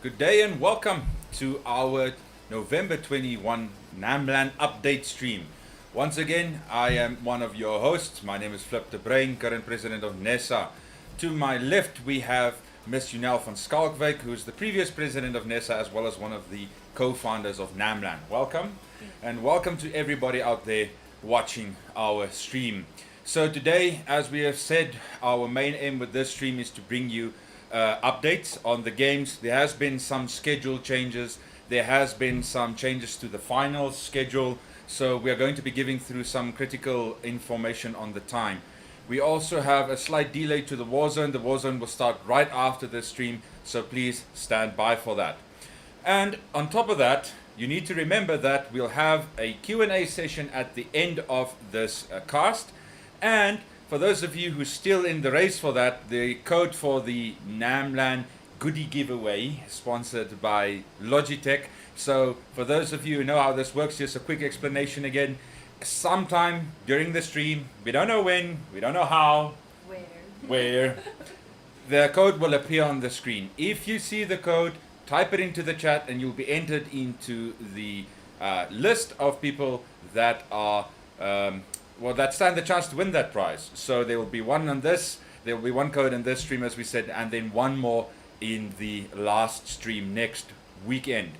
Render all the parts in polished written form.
Good day and welcome to our November 21 NamLAN update stream. Once again, I am one of your hosts. My name is Flip de Bruin, current president of NESA. To my left, we have Ms. Junel van Skalkwyk, who is the previous president of NESA as well as one of the co-founders of NamLAN. Welcome, and welcome to everybody out there watching our stream. So today, as we have said, our main aim with this stream is to bring you updates on the games. There has been some schedule changes. There has been some changes to the finals schedule. So we are going to be giving through some critical information on the time. We also have a slight delay to the Warzone. The Warzone will start right after this stream, so please stand by for that. And on top of that, you need to remember that we'll have a Q&A session at the end of this cast. And for those of you who are still in the race for that, the code for the NamLAN goodie giveaway, sponsored by Logitech. So for those of you who know how this works, just a quick explanation again. Sometime during the stream, we don't know when, we don't know how, where, the code will appear on the screen. If you see the code, type it into the chat and you'll be entered into the list of people that are that stand the chance to win that prize. So there will be one on this, there will be one code in this stream as we said, and then one more in the last stream next weekend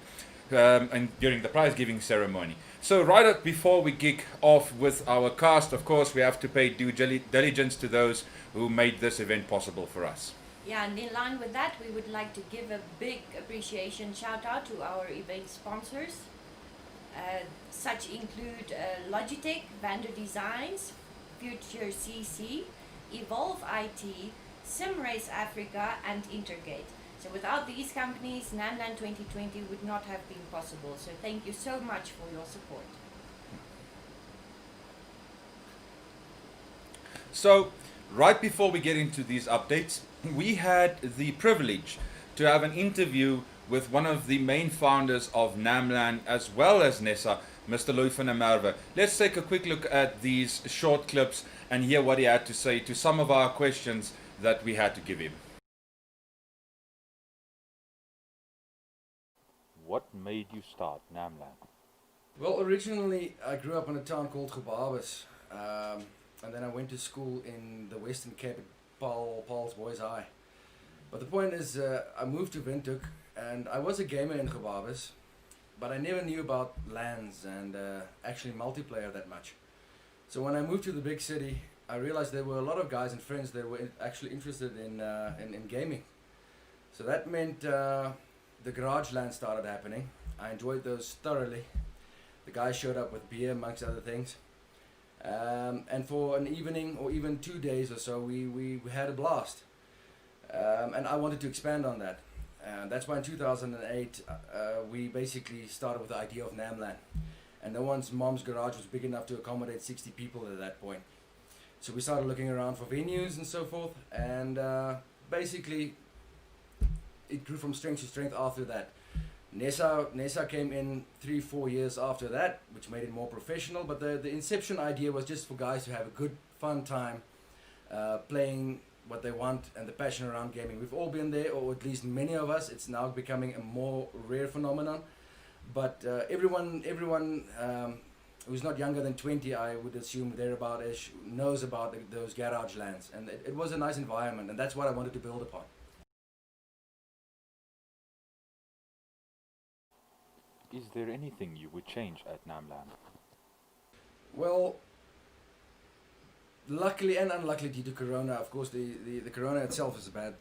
and during the prize giving ceremony. So right up before we kick off with our cast, of course we have to pay due diligence to those who made this event possible for us. Yeah, and in line with that, we would like to give a big appreciation shout out to our event sponsors. Such include Logitech, Vander Designs, Future CC, Evolve IT, SimRace Africa, and Intergate. So without these companies, NamLAN 2020 would not have been possible. So thank you so much for your support. So right before we get into these updates, we had the privilege to have an interview with one of the main founders of NamLAN as well as NESA, Mr. Louis van der Merwe. Let's take a quick look at these short clips and hear what he had to say to some of our questions that we had to give him. What made you start NamLAN? Well, originally I grew up in a town called Gebabes, and then I went to school in the Western Cape at Paul's Boys High. But the point is, I moved to Windhoek, and I was a gamer in Gebabes, but I never knew about LANs and actually multiplayer that much. So when I moved to the big city, I realized there were a lot of guys and friends that were actually interested in gaming. So that meant the garage LAN started happening. I enjoyed those thoroughly. The guys showed up with beer amongst other things. And for an evening or even 2 days or so, we had a blast. And I wanted to expand on that. That's why in 2008 we basically started with the idea of NamLAN. And no one's mom's garage was big enough to accommodate 60 people at that point. So we started looking around for venues and so forth, and basically it grew from strength to strength after that. NESA came in 3-4 years after that, which made it more professional, but the inception idea was just for guys to have a good fun time playing what they want and the passion around gaming. We've all been there, or at least many of us. It's now becoming a more rare phenomenon, but everyone who's not younger than 20, I would assume thereabout-ish, knows about those garage LANs, and it was a nice environment, and that's what I wanted to build upon. Is there anything you would change at NamLAN? Well, luckily and unluckily due to Corona, of course, the Corona itself is a bad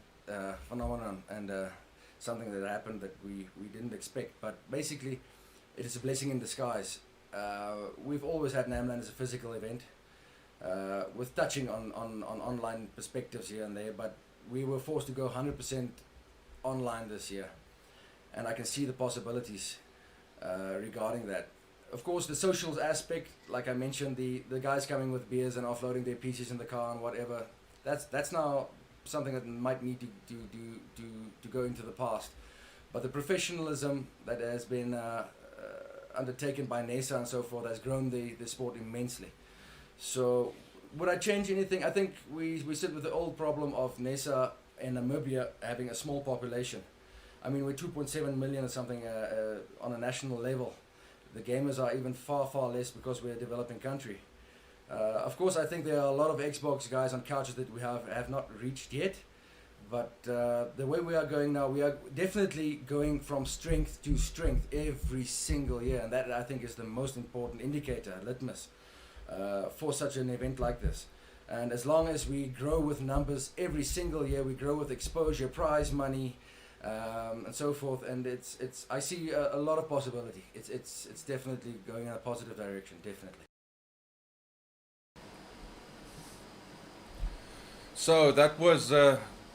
phenomenon and something that happened that we didn't expect. But basically, it is a blessing in disguise. We've always had NamLAN as a physical event, with touching on online perspectives here and there, but we were forced to go 100% online this year. And I can see the possibilities regarding that. Of course, the social aspect, like I mentioned, the guys coming with beers and offloading their PCs in the car and whatever, that's now something that might need to go into the past. But the professionalism that has been undertaken by NESA and so forth has grown the sport immensely. So would I change anything? I think we sit with the old problem of NESA and Namibia having a small population. I mean, we're 2.7 million or something on a national level. The gamers are even far, far less because we're a developing country. Of course, I think there are a lot of Xbox guys on couches that we have not reached yet. But the way we are going now, we are definitely going from strength to strength every single year. And that, I think, is the most important indicator, litmus, for such an event like this. And as long as we grow with numbers every single year, we grow with exposure, prize money, and so forth. And I see a lot of possibility. It's definitely going in a positive direction, definitely. So that was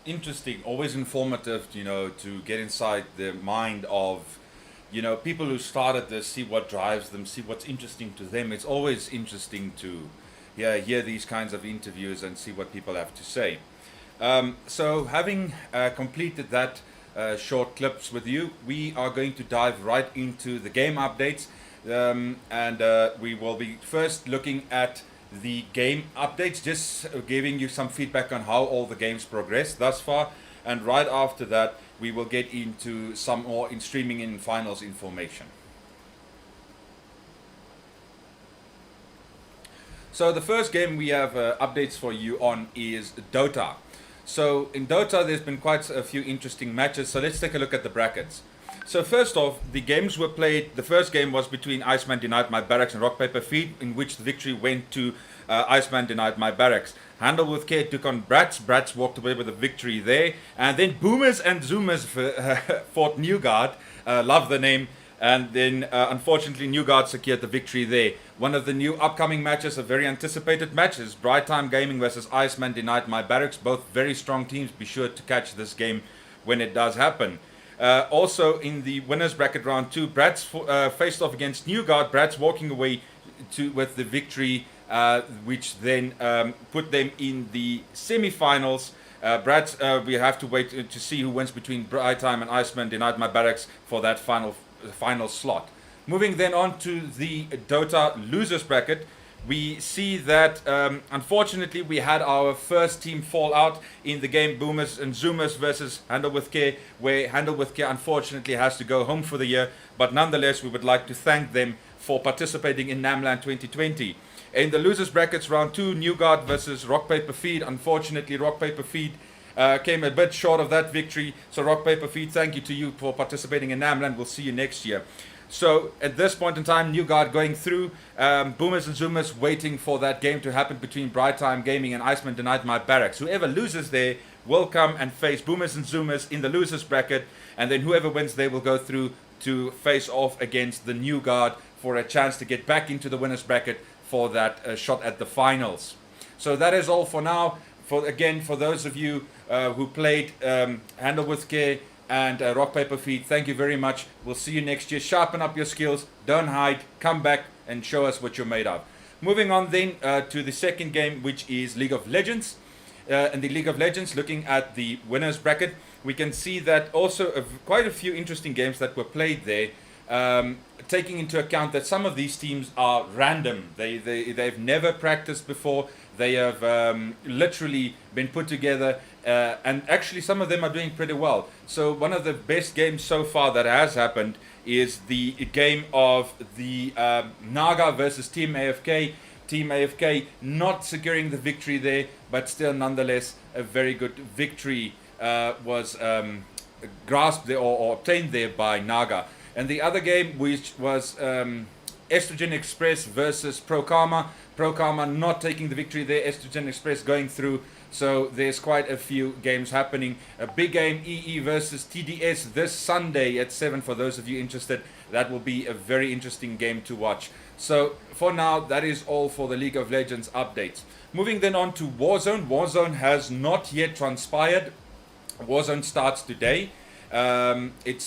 interesting, always informative, to get inside the mind of, people who started this, see what drives them, see what's interesting to them. It's always interesting to hear these kinds of interviews and see what people have to say. So having completed that short clips with you, we are going to dive right into the game updates, and we will be first looking at the game updates, just giving you some feedback on how all the games progressed thus far, and right after that we will get into some more in streaming and finals information. So the first game we have updates for you on is Dota. So in Dota there's been quite a few interesting matches, so let's take a look at the brackets. So first off, the games were played. The first game was between Iceman Denied My Barracks and Rock Paper Feed, in which the victory went to Iceman Denied My Barracks. Handle with Care took on Brats. Brats walked away with a victory there. And then Boomers and Zoomers fought Newgard. Love the name. And then unfortunately Newgard secured the victory there. One of the new upcoming matches, a very anticipated match, is Bright Time Gaming versus Iceman Denied My Barracks. Both very strong teams. Be sure to catch this game when it does happen. Also in the winners bracket round 2, Brats faced off against Newgard. Brats walking away with the victory, which then put them in the semi-finals. Brats, we have to wait to see who wins between Bright Time and Iceman Denied My Barracks for that final slot. Moving then on to the Dota losers bracket, we see that unfortunately we had our first team fall out in the game Boomers and Zoomers versus Handle with Care, where Handle with Care unfortunately has to go home for the year, but nonetheless we would like to thank them for participating in NamLAN 2020. In the losers brackets round 2, Newgard versus Rock Paper Feed. Unfortunately Rock Paper Feed came a bit short of that victory, so Rock Paper Feed, thank you to you for participating in NamLAN. We'll see you next year. So at this point in time, Newgard going through, Boomers and Zoomers waiting for that game to happen between Bright Time Gaming and Iceman Denied My Barracks. Whoever loses there will come and face Boomers and Zoomers in the losers bracket, and then whoever wins there will go through to face off against the Newgard for a chance to get back into the winners bracket for that shot at the finals. So that is all for now. For those of you who played Handle with Care and Rock Paper Feed, thank you very much. We'll see you next year. Sharpen up your skills, don't hide, come back and show us what you're made of. Moving on then to the second game, which is League of Legends. In the League of Legends, looking at the winners bracket, we can see that also quite a few interesting games that were played there, taking into account that some of these teams are random. They've never practiced before. They have literally been put together, and actually some of them are doing pretty well. So one of the best games so far that has happened is the game of the Naga versus Team AFK. Team AFK not securing the victory there, but still nonetheless a very good victory was grasped there or obtained there by Naga. And the other game, which was Estrogen Express versus Pro Karma. Pro Karma not taking the victory there, Estrogen Express going through. So there's quite a few games happening. A big game, EE versus TDS this Sunday at 7 for those of you interested. That will be a very interesting game to watch. So for now, that is all for the League of Legends updates. Moving then on to Warzone. Warzone has not yet transpired. Warzone starts today. It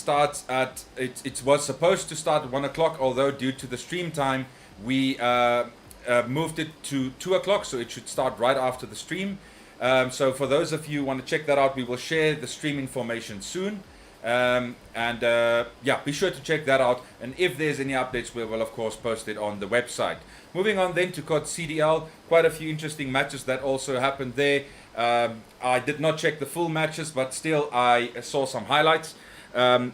was supposed to start at 1 o'clock, although due to the stream time, we moved it to 2 o'clock, so it should start right after the stream. So for those of you who want to check that out, we will share the stream information soon. Be sure to check that out. And if there's any updates, we will of course post it on the website. Moving on then to COD CDL, quite a few interesting matches that also happened there. I did not check the full matches, but still I saw some highlights. DRZY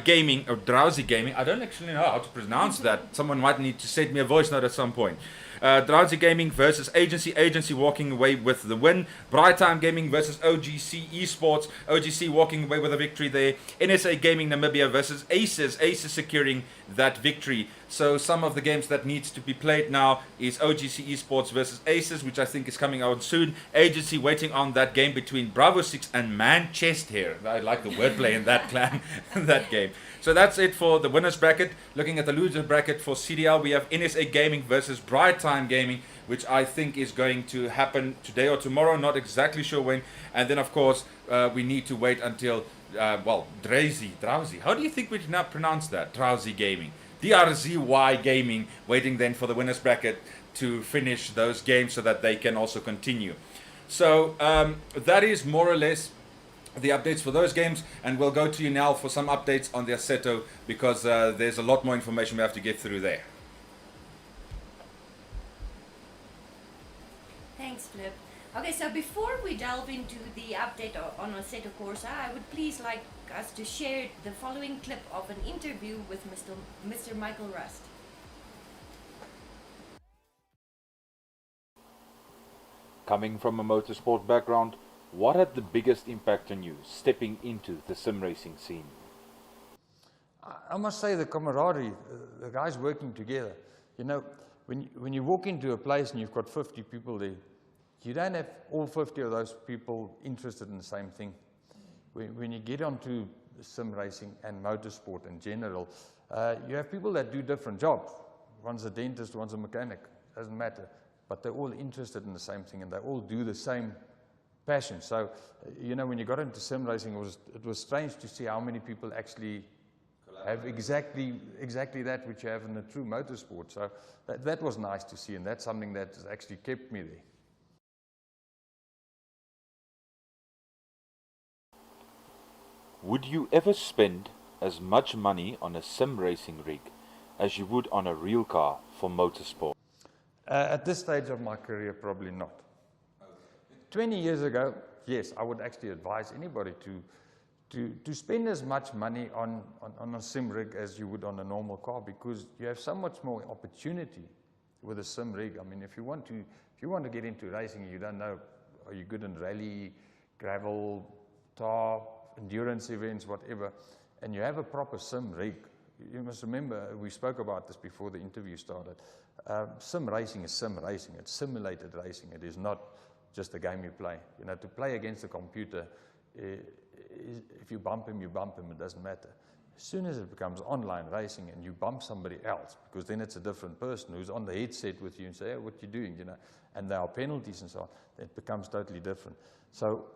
Gaming, or Drowsy Gaming. I don't actually know how to pronounce that. Someone might need to send me a voice note at some point. Drowsy Gaming versus Agency. Agency walking away with the win. Bright Time Gaming versus OGC Esports. OGC walking away with a victory there. NSA Gaming Namibia versus Aces. Aces securing that victory. So some of the games that needs to be played now is OGC Esports versus Aces, which I think is coming out soon. Agency waiting on that game between Bravo 6 and Manchester. I like the wordplay in that clan, that game. So that's it for the winners bracket. Looking at the loser bracket for CDL, we have NSA Gaming versus Bright Time Gaming, which I think is going to happen today or tomorrow, not exactly sure when. And then, of course, we need to wait until, Drowsy. How do you think we now pronounce that? Drowsy Gaming. DRZY Gaming, waiting then for the winners bracket to finish those games so that they can also continue. So that is more or less the updates for those games, and we'll go to you now for some updates on the Assetto, because there's a lot more information we have to get through there. Thanks, Flip. Okay, so before we delve into the update on Assetto Corsa, I would please like us to share the following clip of an interview with Mr. Michael Rust. Coming from a motorsport background, what had the biggest impact on you stepping into the sim racing scene? I must say the camaraderie, the guys working together. You know, when you walk into a place and you've got 50 people there, you don't have all 50 of those people interested in the same thing. When you get onto sim racing and motorsport in general, you have people that do different jobs. One's a dentist, one's a mechanic, doesn't matter. But they're all interested in the same thing and they all do the same passion. So, you know, when you got into sim racing, it was strange to see how many people actually have exactly that which you have in a true motorsport. So that was nice to see, and that's something that has actually kept me there. Would you ever spend as much money on a sim racing rig as you would on a real car for motorsport? At this stage of my career, probably not. 20 years ago, yes, I would actually advise anybody to spend as much money on a sim rig as you would on a normal car, because you have so much more opportunity with a sim rig. I mean, if you want to get into racing, you don't know, are you good in rally, gravel, tar, endurance events, whatever, and you have a proper sim rig. You must remember, we spoke about this before the interview started. Sim racing is sim racing. It's simulated racing. It is not just a game you play. You know, to play against a computer, if you bump him, it doesn't matter. As soon as it becomes online racing and you bump somebody else, because then it's a different person who's on the headset with you and say, hey, what you doing, you know, and there are penalties and so on, it becomes totally different. So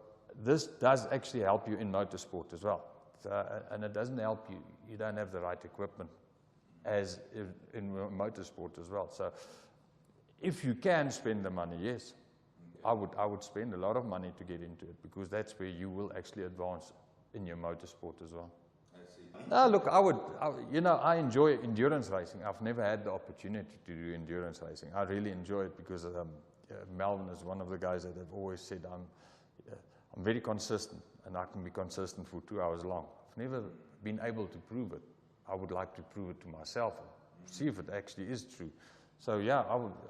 this does actually help you in motorsport as well. And it doesn't help you, you don't have the right equipment as in motorsport as well. So if you can spend the money, yes, I would spend a lot of money to get into it, because that's where you will actually advance in your motorsport as well. I see. Look, I enjoy endurance racing. I've never had the opportunity to do endurance racing. I really enjoy it because Melvin is one of the guys that have always said I'm very consistent, and I can be consistent for 2 hours long. I've never been able to prove it. I would like to prove it to myself and see if it actually is true. So yeah,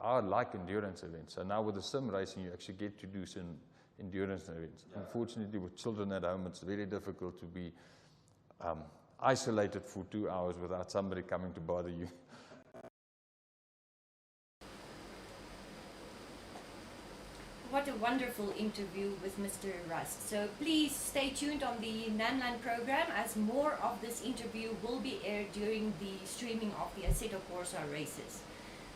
I would like endurance events. So now with the sim racing, you actually get to do some endurance events. Yeah. Unfortunately, with children at home, it's very difficult to be isolated for 2 hours without somebody coming to bother you. What a wonderful interview with Mr. Rust. So please stay tuned on the NamLAN program, as more of this interview will be aired during the streaming of the Assetto Corsa races.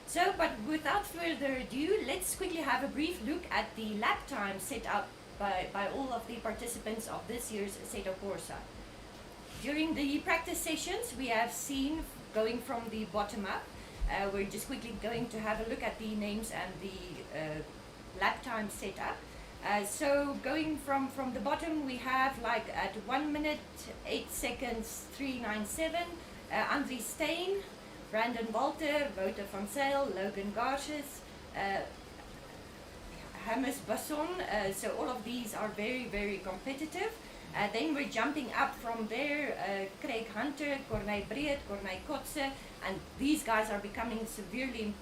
So, but without further ado, let's quickly have a brief look at the lap time set up by all of the participants of this year's Assetto Corsa. During the practice sessions, we have seen, going from the bottom up, we're just quickly going to have a look at the names and the lap time set up. So going from the bottom, we have like at 1 minute 8 seconds 397 Andri Steen, Brandon Walter, Wouter van Zyl, Logan Garshes, Hamis Basson. So all of these are very, very competitive. Then we're jumping up from there, Craig Hunter, Corneille Breed, Corneille Kotze, and these guys are becoming severely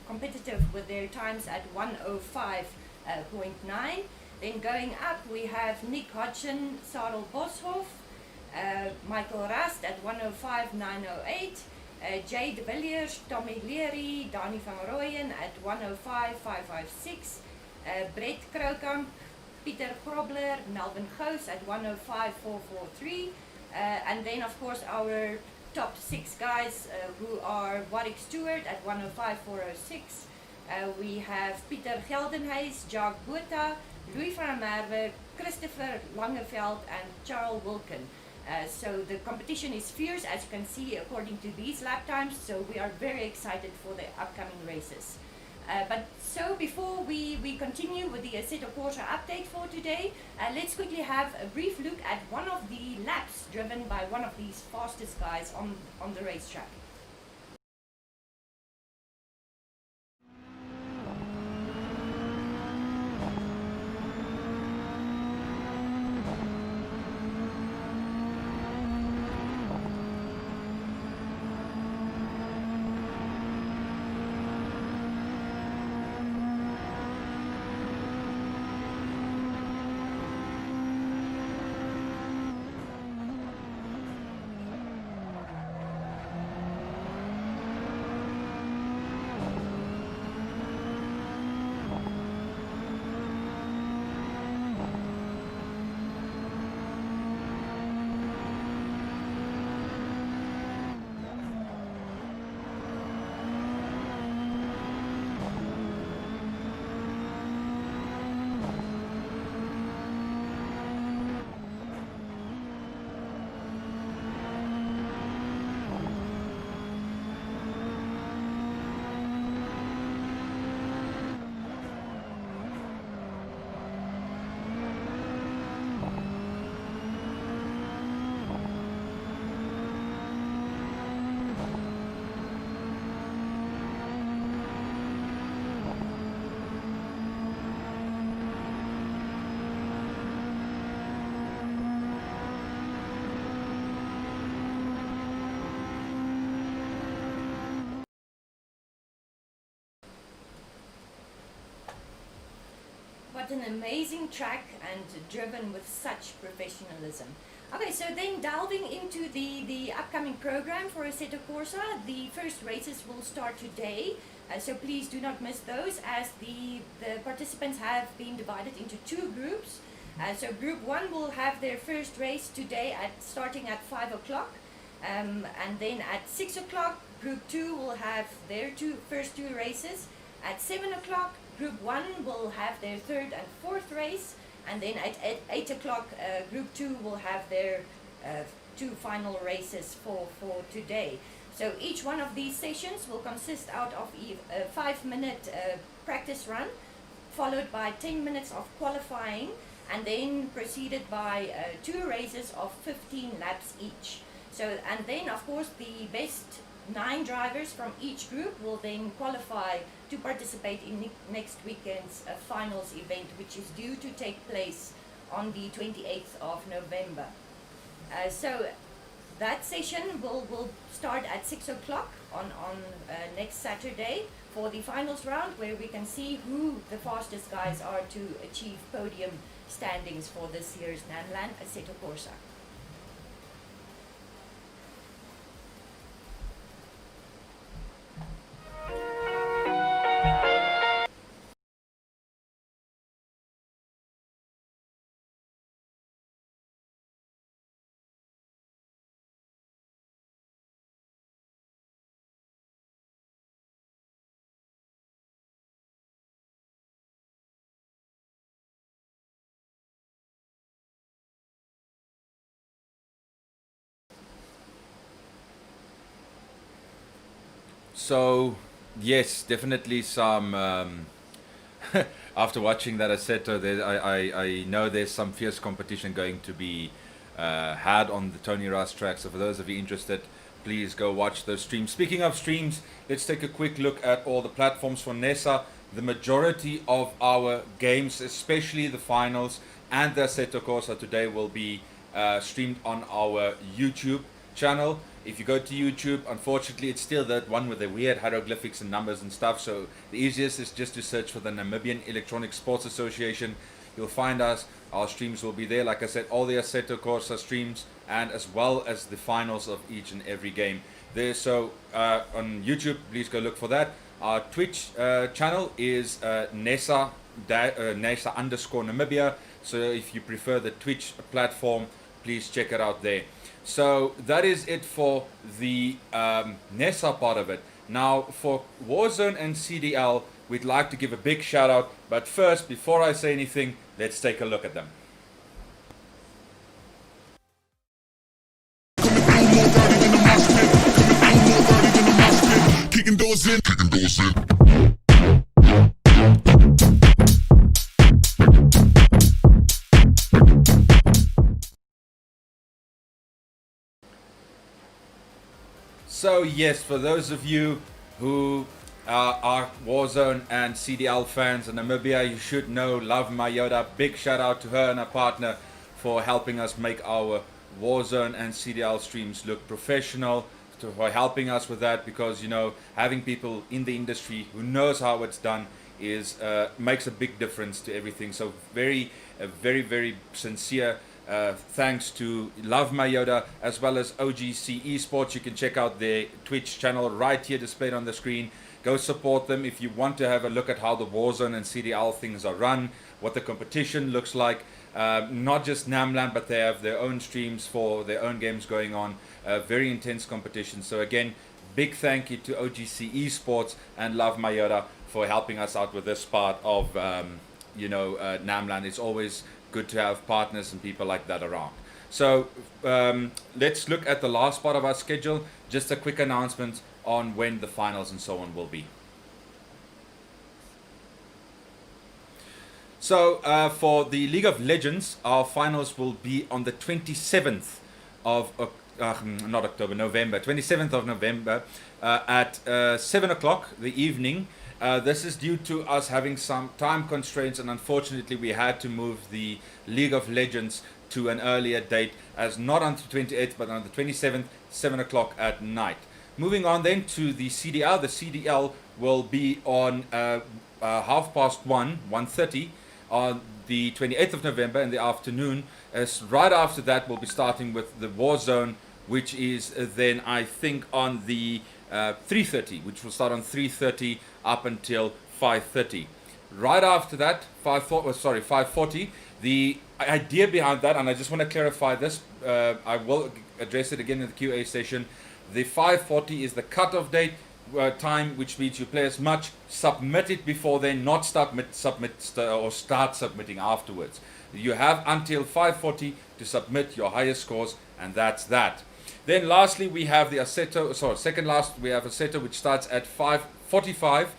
competitive with their times at 105.9. Then going up, we have Nick Hodgson, Sarel Boshoff, Michael Rast at 105.908, Jay de Villiers, Tommy Leary, Danny van Rooyen at 105.556, Brett Kroukamp, Pieter Grobler, Melvin Goos at 105.443, and then of course our top 6 guys who are Warwick Stewart at 105.406. We have Pieter Geldenhuis, Jacques Botha, Louis van der Merwe, Christopher Langeveld, and Charles Wilken. So the competition is fierce, as you can see according to these lap times, so we are very excited for the upcoming races. But so before we continue with the Assetto Corsa update for today, let's quickly have a brief look at one of the laps driven by one of these fastest guys on the racetrack. What an amazing track and driven with such professionalism. Okay, so then delving into the upcoming program for Assetto Corsa, the first races will start today, so please do not miss those, as the participants have been divided into 2 groups. So group 1 will have their first race today starting at 5 o'clock, and then at 6 o'clock group 2 will have their first two races. At 7 o'clock group 1 will have their third and fourth race, and then at 8 o'clock group 2 will have their 2 final races for today. So each one of these sessions will consist out of a 5-minute practice run, followed by 10 minutes of qualifying, and then preceded by 2 races of 15 laps each. So, and then of course the best 9 drivers from each group will then qualify to participate in next weekend's finals event, which is due to take place on the 28th of November. So that session will start at 6 o'clock on next Saturday for the finals round, where we can see who the fastest guys are to achieve podium standings for this year's NamLAN Assetto Corsa. So, yes, definitely some. After watching that Assetto, I know there's some fierce competition going to be had on the Tony Ross track. So, for those of you interested, please go watch those streams. Speaking of streams, let's take a quick look at all the platforms for NESA. The majority of our games, especially the finals, and the Assetto Corsa today will be streamed on our YouTube channel. If you go to YouTube, unfortunately it's still that one with the weird hieroglyphics and numbers and stuff, so the easiest is just to search for the Namibian Electronic Sports Association. You'll find us. Our streams will be there. Like I said, all the Assetto Corsa streams, and as well as the finals of each and every game there. So on YouTube, please go look for that. Our Twitch channel is NESA underscore Namibia. So if you prefer the Twitch platform, please check it out there. So that is it for the NESA part of it. Now for Warzone and CDL, we'd like to give a big shout out. But first, before I say anything, let's take a look at them. Kicking doors in. So yes, for those of you who are Warzone and CDL fans in Namibia, you should know Love Mayoda. Big shout out to her and her partner for helping us make our Warzone and CDL streams look professional, for helping us with that, because you know, having people in the industry who knows how it's done is makes a big difference to everything. So very sincere thanks to Love Mayoda as well as OGC Esports. You can check out their Twitch channel right here displayed on the screen. Go support them if you want to have a look at how the Warzone and CDL things are run, what the competition looks like. Not just NamLAN, but they have their own streams for their own games going on. Very intense competition. So again, big thank you to OGC Esports and Love Mayoda for helping us out with this part of NamLAN. It's always good to have partners and people like that around. So let's look at the last part of our schedule. Just a quick announcement on when the finals and so on will be. So for the League of Legends, our finals will be on the 27th of November 27th of November at 7 o'clock the evening. This is due to us having some time constraints, and unfortunately we had to move the League of Legends to an earlier date, as not on the 28th but on the 27th, 7 o'clock at night. Moving on then to the CDL. The CDL will be on 1:30 on the 28th of November in the afternoon. As right after that, we'll be starting with the Warzone, which is then I think on the 3:30, which will start on 3:30 up until 5:30. Right after that, 5:40. The idea behind that, and I just want to clarify this, I will address it again in the QA session. The 5:40 is the cutoff date time, which means you play as much, submit it before then, not start submitting afterwards. You have until 5:40 to submit your highest scores, and that's that. Then lastly, we have the Assetto, second last, we have Assetto, which starts at 5:45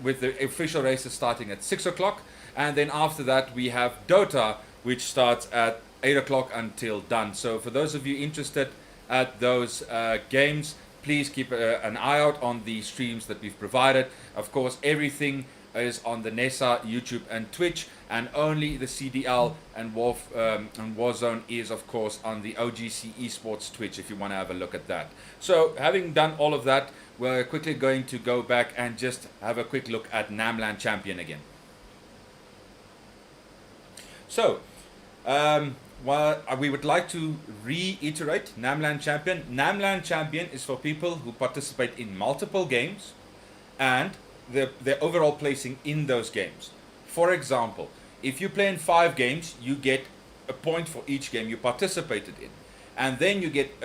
with the official races starting at 6 o'clock. And then after that, we have Dota, which starts at 8 o'clock until done. So for those of you interested at those games, please keep an eye out on the streams that we've provided. Of course, everything is on the NESA, YouTube and Twitch, and only the CDL and Warzone is of course on the OGC Esports Twitch if you want to have a look at that. So having done all of that, we're quickly going to go back and just have a quick look at NamLAN Champion again. So we would like to reiterate NamLAN Champion. NamLAN Champion is for people who participate in multiple games and their overall placing in those games. For example, if you play in 5 games, you get a point for each game you participated in, and then you get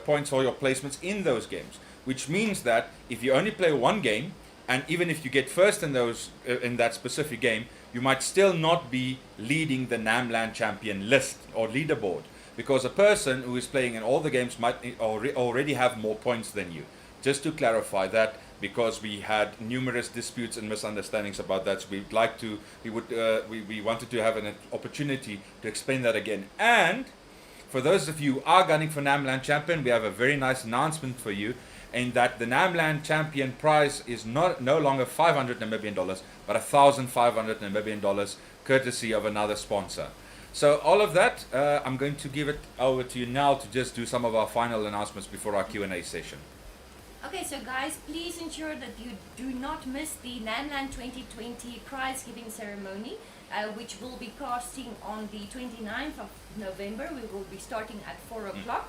points for your placements in those games, which means that if you only play one game, and even if you get first in those in that specific game, you might still not be leading the NamLAN Champion list or leaderboard, because a person who is playing in all the games might already have more points than you. Just to clarify that, because we had numerous disputes and misunderstandings about that, so we wanted to have an opportunity to explain that again. And for those of you who are gunning for NamLAN Champion, we have a very nice announcement for you, in that the NamLAN Champion prize is no longer $500 Namibian, but $1,500 Namibian, courtesy of another sponsor. So all of that, I'm going to give it over to you now to just do some of our final announcements before our Q&A session. Okay, so guys, please ensure that you do not miss the NamLAN 2020 prize giving ceremony, which will be casting on the 29th of November. We will be starting at 4 o'clock.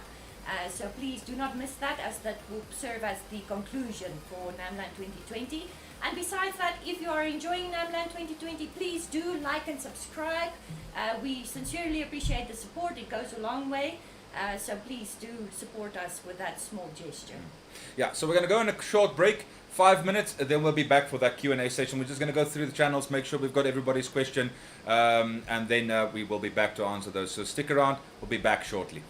So please do not miss that, as that will serve as the conclusion for NamLAN 2020. And besides that, if you are enjoying NamLAN 2020, please do like and subscribe. We sincerely appreciate the support. It goes a long way. So please do support us with that small gesture. Yeah, so we're going to go on a short break, 5 minutes, and then we'll be back for that Q&A session. We're just going to go through the channels, make sure we've got everybody's question, and then we will be back to answer those. So stick around, we'll be back shortly.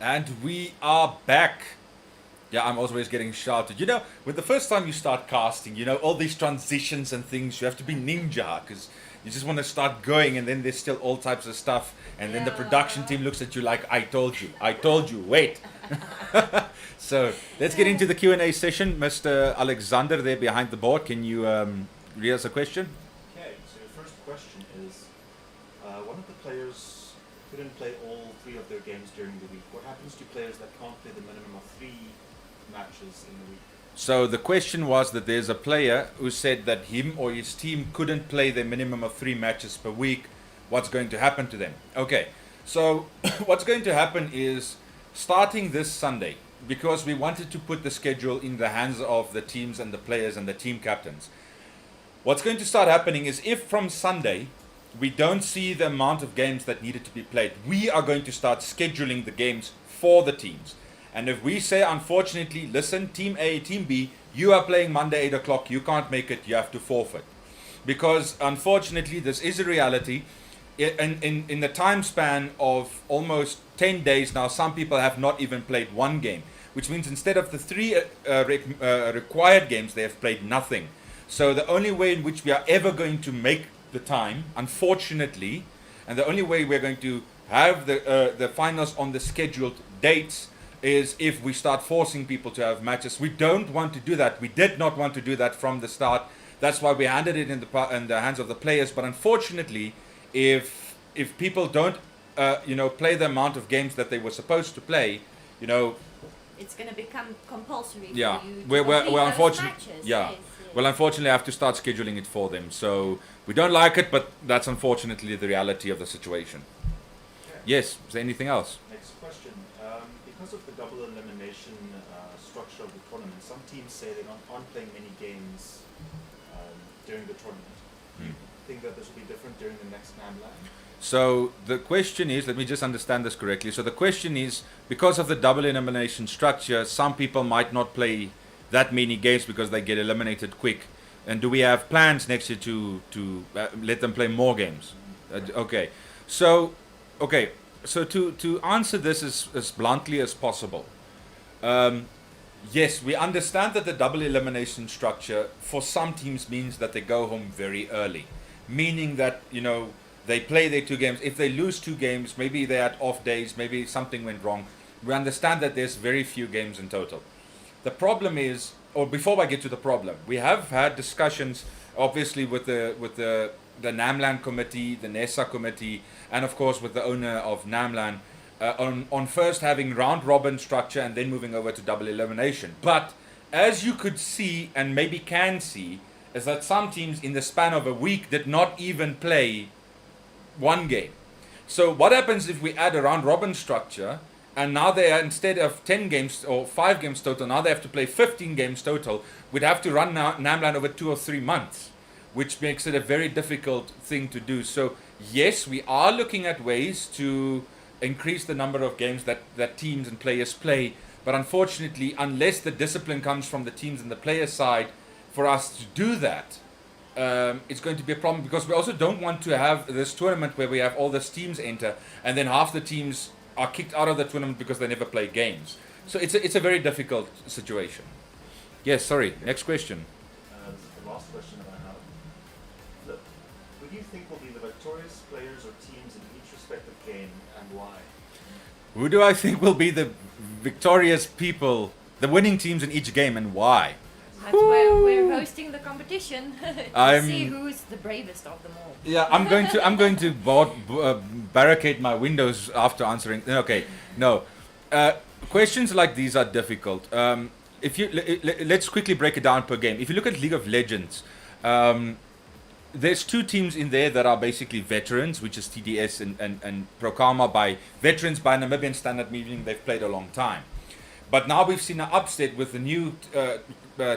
And we are back. Yeah, I'm always getting shouted. You know, when the first time you start casting, you know, all these transitions and things, you have to be ninja because you just want to start going, and then there's still all types of stuff. And then the production team looks at you like, I told you, wait. So let's get into the Q&A session. Mr. Alexander there behind the board, can you read us a question? Okay, so your first question is, one of the players couldn't play all 3 of their games during the week. What happens to players that can't play the minimum of 3 matches in the week? So the question was that there's a player who said that him or his team couldn't play their minimum of 3 matches per week. What's going to happen to them? Okay, so what's going to happen is starting this Sunday, because we wanted to put the schedule in the hands of the teams and the players and the team captains. What's going to start happening is if from Sunday we don't see the amount of games that needed to be played, we are going to start scheduling the games for the teams. And if we say, unfortunately, listen, Team A, Team B, you are playing Monday 8 o'clock, you can't make it, you have to forfeit. Because unfortunately, this is a reality. In the time span of almost 10 days now, some people have not even played one game, which means instead of the 3 required games, they have played nothing. So the only way in which we are ever going to make the time, unfortunately, and the only way we're going to have the finals on the scheduled dates is if we start forcing people to have matches. We don't want to do that. We did not want to do that from the start. That's why we handed it in the hands of the players. But unfortunately, if people don't play the amount of games that they were supposed to play, it's going to become compulsory yeah, for you to we're complete those unfortunately, matches. yeah. Yes, Well, unfortunately, I have to start scheduling it for them. So we don't like it, but that's unfortunately the reality of the situation. Okay. Yes. Is there anything else? Next question. Because of the double elimination structure of the tournament, some teams say they aren't playing many games during the tournament. Do you think that this will be different during the next NamLAN? So the question is, let me just understand this correctly. So the question is, because of the double elimination structure, some people might not play that many games because they get eliminated quick. And do we have plans next year to let them play more games? Okay. So to answer this as bluntly as possible, yes, we understand that the double elimination structure for some teams means that they go home very early, meaning that they play their 2 games. If they lose 2 games, maybe they had off days, maybe something went wrong. We understand that there's very few games in total. The problem is, or before I get to the problem, we have had discussions, obviously, with the NamLAN committee, the NESA committee, and of course with the owner of NamLAN, on first having round robin structure and then moving over to double elimination. But as you could see, and maybe can see, is that some teams in the span of a week did not even play 1 game. So what happens if we add a round robin structure, and now they are, instead of 10 games or 5 games total, now they have to play 15 games total. We'd have to run NamLAN over 2 or 3 months, which makes it a very difficult thing to do. So yes, we are looking at ways to increase the number of games that teams and players play. But unfortunately, unless the discipline comes from the teams and the player side for us to do that, it's going to be a problem, because we also don't want to have this tournament where we have all these teams enter and then half the teams are kicked out of the tournament because they never play games. So it's a very difficult situation. Yes, sorry. Next question. This is the last question that I have. Look, who do you think will be the victorious players or teams in each respective game, and why? Who do I think will be the victorious people, the winning teams in each game, and why? That's why we're hosting the competition to see who's the bravest of them all. Yeah, I'm going to barricade my windows after answering. Okay, no. Questions like these are difficult. Let's quickly break it down per game. If you look at League of Legends, there's 2 teams in there that are basically veterans, which is TDS and Procama, by veterans by Namibian standard, meaning they've played a long time. But now we've seen an upset with the new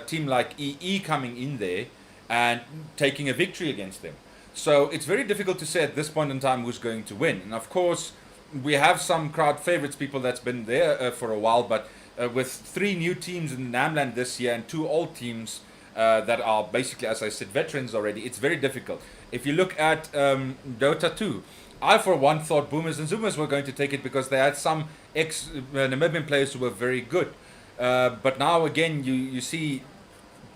team like EE coming in there and taking a victory against them. So it's very difficult to say at this point in time who's going to win. And of course, we have some crowd favorites, people that's been there for a while, but with 3 new teams in NamLAN this year and 2 old teams that are basically, as I said, veterans already, it's very difficult. If you look at Dota 2, I for one thought Boomers and Zoomers were going to take it because they had some ex-Namibian players who were very good. But now again, you see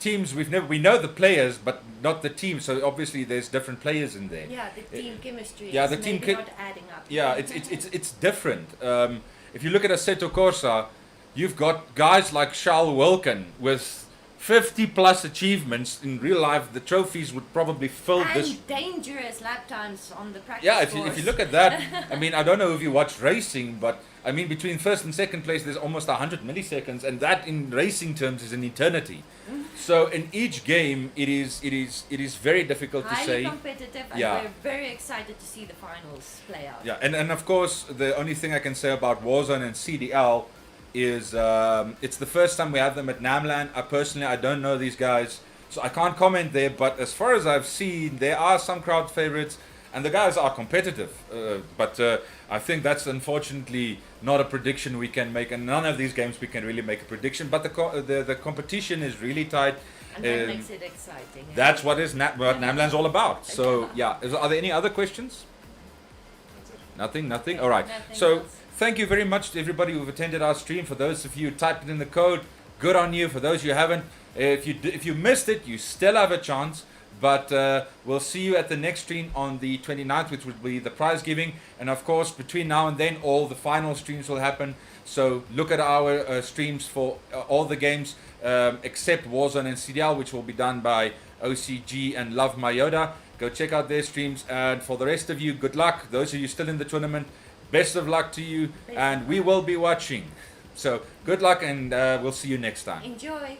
teams we know the players, but not the team. So obviously there's different players in there. Yeah, the team chemistry yeah, is the team maybe not adding up. Yeah, it's different. If you look at Assetto Corsa, you've got guys like Charles Wilken with 50 plus achievements. In real life, the trophies would probably fill And this. dangerous lap times on the practice Yeah, course. if you look at that, I mean, I don't know if you watch racing, but I mean, between first and second place, there's almost 100 milliseconds, and that in racing terms is an eternity. So in each game, it is very difficult to highly say. competitive, and Yeah. we're very excited to see the finals play out. Yeah, and of course, the only thing I can say about Warzone and CDL is it's the first time we have them at NamLAN. I don't know these guys, so I can't comment there. But as far as I've seen, there are some crowd favorites, and the guys are competitive. But I think that's unfortunately not a prediction we can make, and none of these games we can really make a prediction. But the competition is really tight. And that makes it exciting. That's what what NamLAN's all about. So yeah, are there any other questions? Nothing. All right. Nothing So else. thank you very much to everybody who've attended our stream. For those of you who typed it in the code, good on you. For those who haven't, if you missed it, you still have a chance. But we'll see you at the next stream on the 29th, which will be the prize giving. And of course, between now and then, all the final streams will happen. So look at our streams for all the games except Warzone and CDL, which will be done by OCG and Love My Yoda. Go check out their streams. And for the rest of you, good luck. Those of you still in the tournament, best of luck to you. And we will be watching. So good luck, and we'll see you next time. Enjoy.